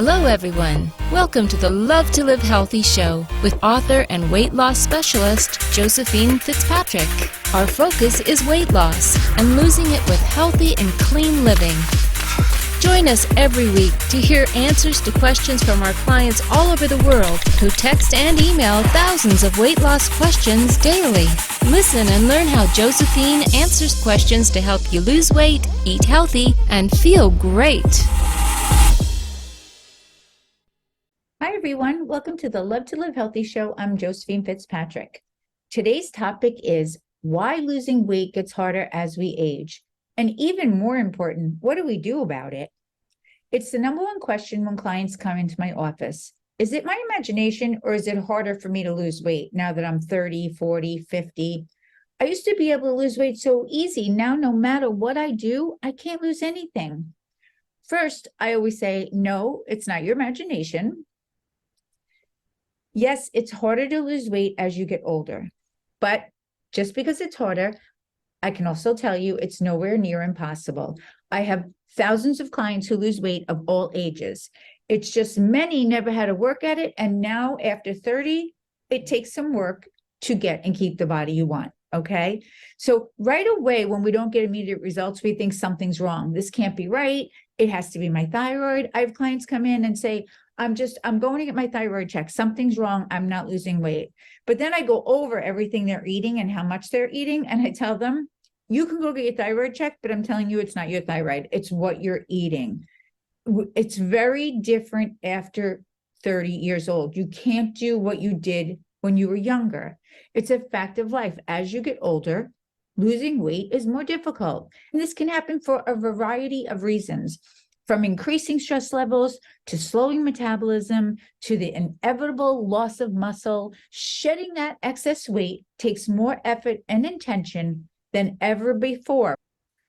Hello everyone, welcome to the Love to Live Healthy show with author and weight loss specialist Josephine Fitzpatrick. Our focus is weight loss and losing it with healthy and clean living. Join us every week to hear answers to questions from our clients all over the world who text and email thousands of weight loss questions daily. Listen and learn how Josephine answers questions to help you lose weight, eat healthy, and feel great. Hi, everyone. Welcome to the Love to Live Healthy show. I'm Josephine Fitzpatrick. Today's topic is why losing weight gets harder as we age. And even more important, what do we do about it? It's the number one question when clients come into my office. Is it my imagination or is it harder for me to lose weight now that I'm 30, 40, 50? I used to be able to lose weight so easy. Now, no matter what I do, I can't lose anything. First, I always say, no, it's not your imagination. Yes, it's harder to lose weight as you get older, but just because it's harder, I can also tell you it's nowhere near impossible. I have thousands of clients who lose weight of all ages. It's just many never had to work at it, and now after 30, it takes some work to get and keep the body you want, okay? So right away, when we don't get immediate results, we think something's wrong. This can't be right. It has to be my thyroid. I have clients come in and say, I'm going to get my thyroid checked. Something's wrong. I'm not losing weight. But then I go over everything they're eating and how much they're eating. And I tell them, you can go get your thyroid checked, but I'm telling you, it's not your thyroid. It's what you're eating. It's very different after 30 years old. You can't do what you did when you were younger. It's a fact of life. As you get older, losing weight is more difficult. And this can happen for a variety of reasons. From increasing stress levels to slowing metabolism to the inevitable loss of muscle, shedding that excess weight takes more effort and intention than ever before.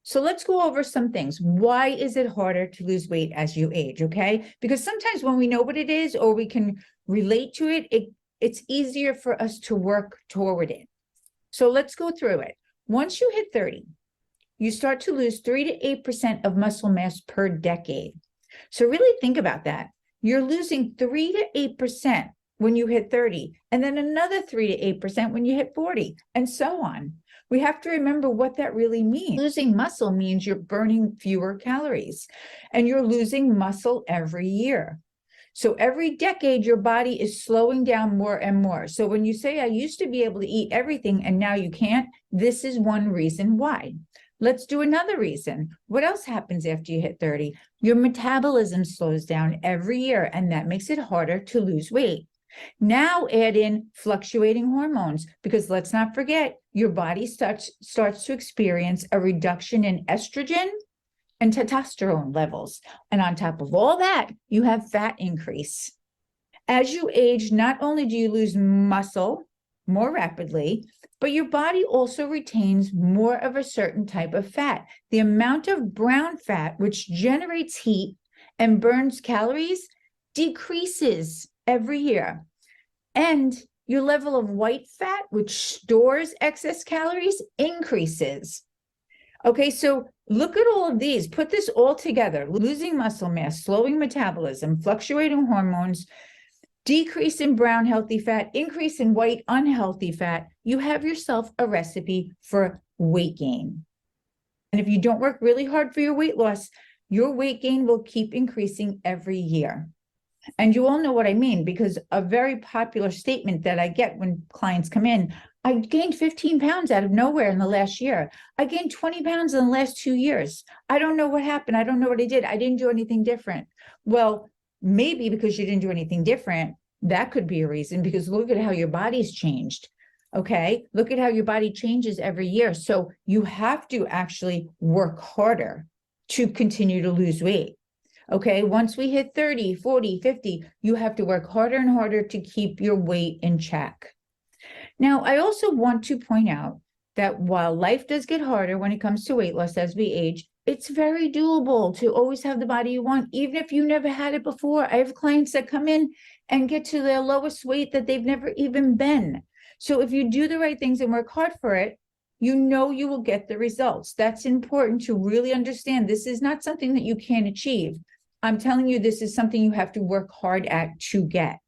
So let's go over some things. Why is it harder to lose weight as you age, okay? Because sometimes when we know what it is or we can relate to it, it's easier for us to work toward it. So let's go through it. Once you hit 30, you start to lose 3 to 8% of muscle mass per decade. So really think about that. You're losing 3 to 8% when you hit 30, and then another 3 to 8% when you hit 40, and so on. We have to remember what that really means. Losing muscle means you're burning fewer calories, and you're losing muscle every year. So every decade, your body is slowing down more and more. So when you say, I used to be able to eat everything and now you can't, this is one reason why. Let's do another reason. What else happens after you hit 30? Your metabolism slows down every year, and that makes it harder to lose weight. Now add in fluctuating hormones, because let's not forget, your body starts to experience a reduction in estrogen and testosterone levels. And on top of all that, you have fat increase. As you age, not only do you lose muscle more rapidly, but your body also retains more of a certain type of fat. The amount of brown fat, which generates heat and burns calories, decreases every year. And your level of white fat, which stores excess calories, increases. Okay, so look at all of these. Put this all together. Losing muscle mass, slowing metabolism, fluctuating hormones, decrease in brown healthy fat, increase in white unhealthy fat. You have yourself a recipe for weight gain. And if you don't work really hard for your weight loss, your weight gain will keep increasing every year. And you all know what I mean, because a very popular statement that I get when clients come in, I gained 15 pounds out of nowhere in the last year. I gained 20 pounds in the last 2 years. I don't know what happened. I don't know what I did. I didn't do anything different. Well, maybe because you didn't do anything different, that could be a reason, because look at how your body's changed. Okay, look at how your body changes every year. So you have to actually work harder to continue to lose weight. Okay, once we hit 30, 40, 50, you have to work harder and harder to keep your weight in check. Now, I also want to point out that while life does get harder when it comes to weight loss as we age, it's very doable to always have the body you want, even if you never had it before. I have clients that come in and get to their lowest weight that they've never even been. So if you do the right things and work hard for it, you know you will get the results. That's important to really understand. This is not something that you can't achieve. I'm telling you, this is something you have to work hard at to get.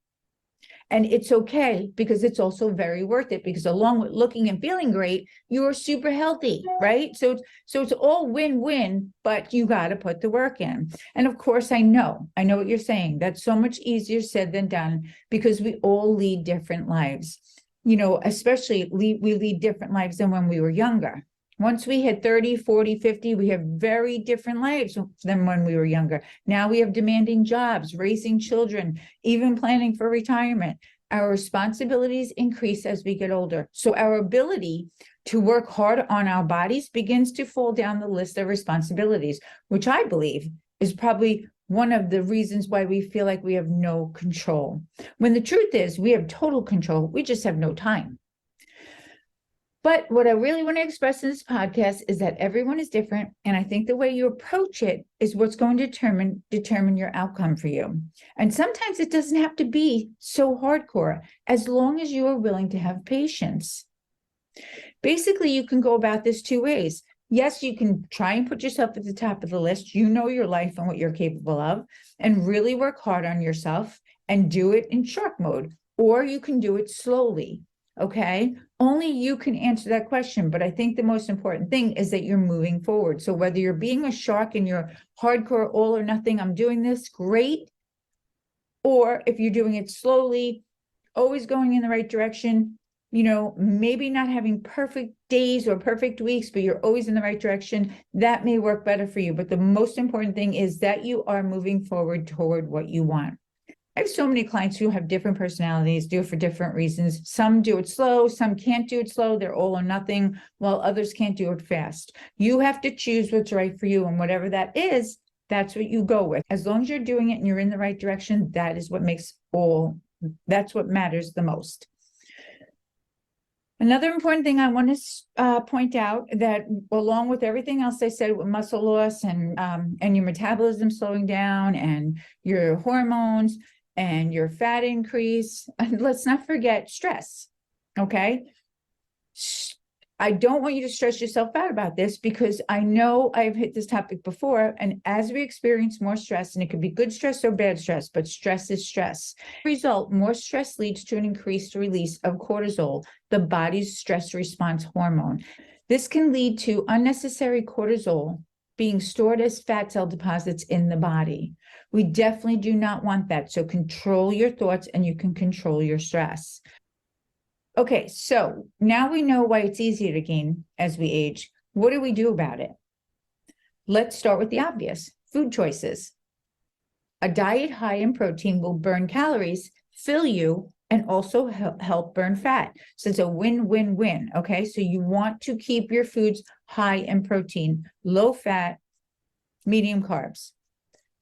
And it's okay, because it's also very worth it, because along with looking and feeling great, you're super healthy, right? So it's all win-win, but you got to put the work in. And of course, I know what you're saying. That's so much easier said than done, because we all lead different lives. Especially we lead different lives than when we were younger. Once we hit 30, 40, 50, we have very different lives than when we were younger. Now we have demanding jobs, raising children, even planning for retirement. Our responsibilities increase as we get older. So our ability to work hard on our bodies begins to fall down the list of responsibilities, which I believe is probably one of the reasons why we feel like we have no control. When the truth is, we have total control. We just have no time. But what I really want to express in this podcast is that everyone is different. And I think the way you approach it is what's going to determine your outcome for you. And sometimes it doesn't have to be so hardcore, as long as you are willing to have patience. Basically, you can go about this two ways. Yes, you can try and put yourself at the top of the list. You know your life and what you're capable of, and really work hard on yourself and do it in shark mode. Or you can do it slowly. Okay, only you can answer that question. But I think the most important thing is that you're moving forward. So whether you're being a shark and you're hardcore, all or nothing, I'm doing this, great. Or if you're doing it slowly, always going in the right direction, maybe not having perfect days or perfect weeks, but you're always in the right direction, that may work better for you. But the most important thing is that you are moving forward toward what you want. I have so many clients who have different personalities, do it for different reasons. Some do it slow, some can't do it slow. They're all or nothing, while others can't do it fast. You have to choose what's right for you, and whatever that is, that's what you go with. As long as you're doing it and you're in the right direction, that is what that's what matters the most. Another important thing I want to point out, that along with everything else I said with muscle loss and your metabolism slowing down and your hormones and your fat increase, and let's not forget stress, okay? I don't want you to stress yourself out about this, because I know I've hit this topic before, and as we experience more stress, and it could be good stress or bad stress, but stress is stress. As a result, more stress leads to an increased release of cortisol, the body's stress response hormone. This can lead to unnecessary cortisol being stored as fat cell deposits in the body. We definitely do not want that. So control your thoughts, and you can control your stress. Okay, so now we know why it's easier to gain as we age. What do we do about it? Let's start with the obvious: food choices. A diet high in protein will burn calories, fill you, and also help burn fat. So it's a win-win-win, okay? So you want to keep your foods high in protein, low fat, medium carbs.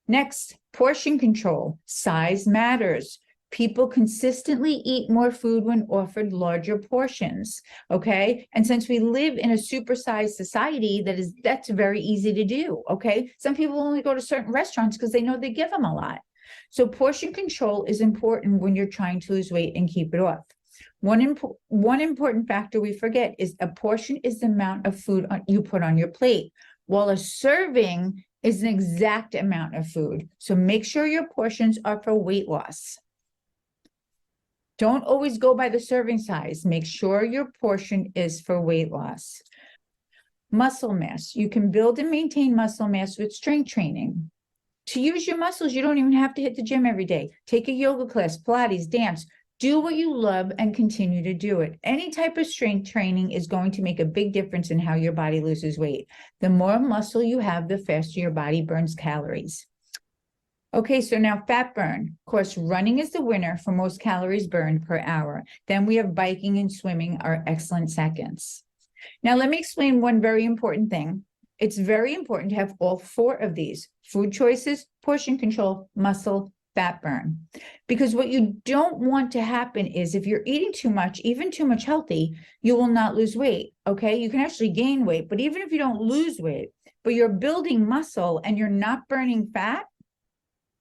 Next, portion control. Size matters. People consistently eat more food when offered larger portions, okay? And since we live in a supersized society, that's very easy to do, okay? Some people only go to certain restaurants because they know they give them a lot. So portion control is important when you're trying to lose weight and keep it off. One important factor we forget is a portion is the amount of food you put on your plate, while a serving is an exact amount of food. So make sure your portions are for weight loss. Don't always go by the serving size. Make sure your portion is for weight loss. Muscle mass. You can build and maintain muscle mass with strength training. To use your muscles, you don't even have to hit the gym every day. Take a yoga class, Pilates, dance. Do what you love and continue to do it. Any type of strength training is going to make a big difference in how your body loses weight. The more muscle you have, the faster your body burns calories. Okay, so now fat burn. Of course, running is the winner for most calories burned per hour. Then we have biking and swimming are excellent seconds. Now, let me explain one very important thing. It's very important to have all four of these: food choices, portion control, muscle, fat burn. Because what you don't want to happen is, if you're eating too much, even too much healthy, you will not lose weight, okay? You can actually gain weight, but even if you don't lose weight, but you're building muscle and you're not burning fat,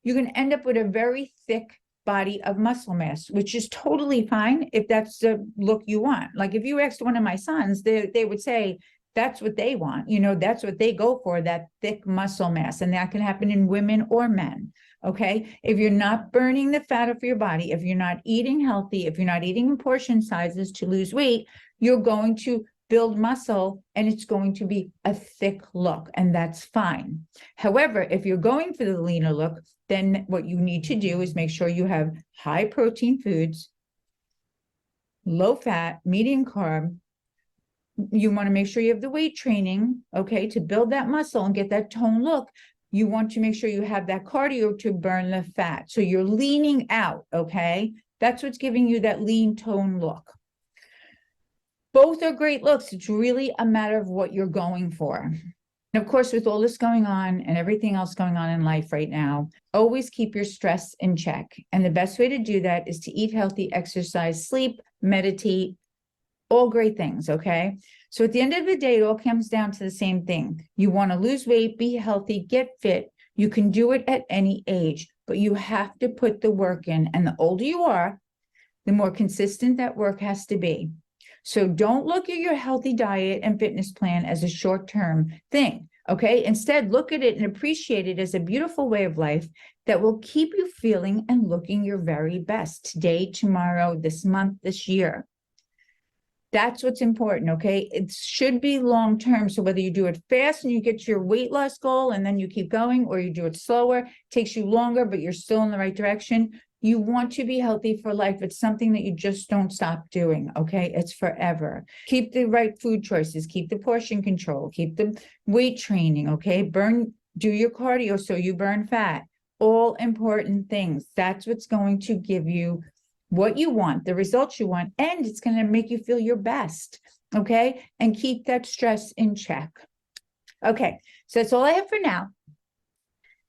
you're going to end up with a very thick body of muscle mass, which is totally fine if that's the look you want. Like if you asked one of my sons, they would say That's what they want. That's what they go for, that thick muscle mass. And that can happen in women or men. Okay. If you're not burning the fat off your body, if you're not eating healthy, if you're not eating in portion sizes to lose weight, you're going to build muscle and it's going to be a thick look, and that's fine. However, if you're going for the leaner look, then what you need to do is make sure you have high protein foods, low fat, medium carb. You want to make sure you have the weight training, okay, to build that muscle and get that tone look. You want to make sure you have that cardio to burn the fat. So you're leaning out, okay? That's what's giving you that lean tone look. Both are great looks. It's really a matter of what you're going for. And of course, with all this going on and everything else going on in life right now, always keep your stress in check. And the best way to do that is to eat healthy, exercise, sleep, meditate, all great things, okay? So at the end of the day, it all comes down to the same thing. You want to lose weight, be healthy, get fit. You can do it at any age, but you have to put the work in. And the older you are, the more consistent that work has to be. So don't look at your healthy diet and fitness plan as a short-term thing, okay? Instead, look at it and appreciate it as a beautiful way of life that will keep you feeling and looking your very best today, tomorrow, this month, this year. That's what's important, okay? It should be long-term. So whether you do it fast and you get your weight loss goal and then you keep going, or you do it slower, takes you longer, but you're still in the right direction. You want to be healthy for life. It's something that you just don't stop doing, okay? It's forever. Keep the right food choices, keep the portion control, keep the weight training, okay? Do your cardio so you burn fat. All important things. That's what's going to give you what you want, the results you want, and it's going to make you feel your best, okay? And keep that stress in check. Okay, so that's all I have for now.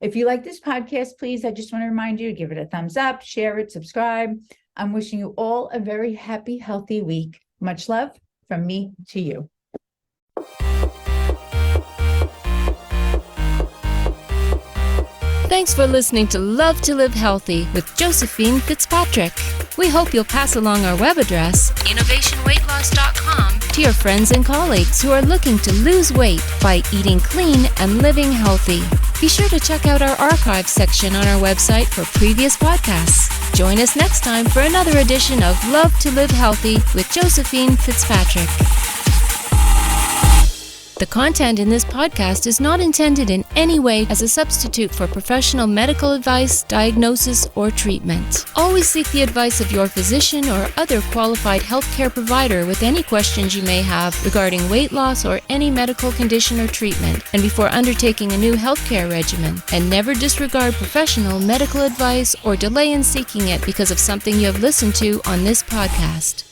If you like this podcast, please, I just want to remind you to give it a thumbs up, share it, subscribe. I'm wishing you all a very happy, healthy week. Much love from me to you. Thanks for listening to Love to Live Healthy with Josephine Fitzpatrick. We hope you'll pass along our web address, innovationweightloss.com, to your friends and colleagues who are looking to lose weight by eating clean and living healthy. Be sure to check out our archives section on our website for previous podcasts. Join us next time for another edition of Love to Live Healthy with Josephine Fitzpatrick. The content in this podcast is not intended in any way as a substitute for professional medical advice, diagnosis, or treatment. Always seek the advice of your physician or other qualified healthcare provider with any questions you may have regarding weight loss or any medical condition or treatment, and before undertaking a new healthcare regimen. And never disregard professional medical advice or delay in seeking it because of something you have listened to on this podcast.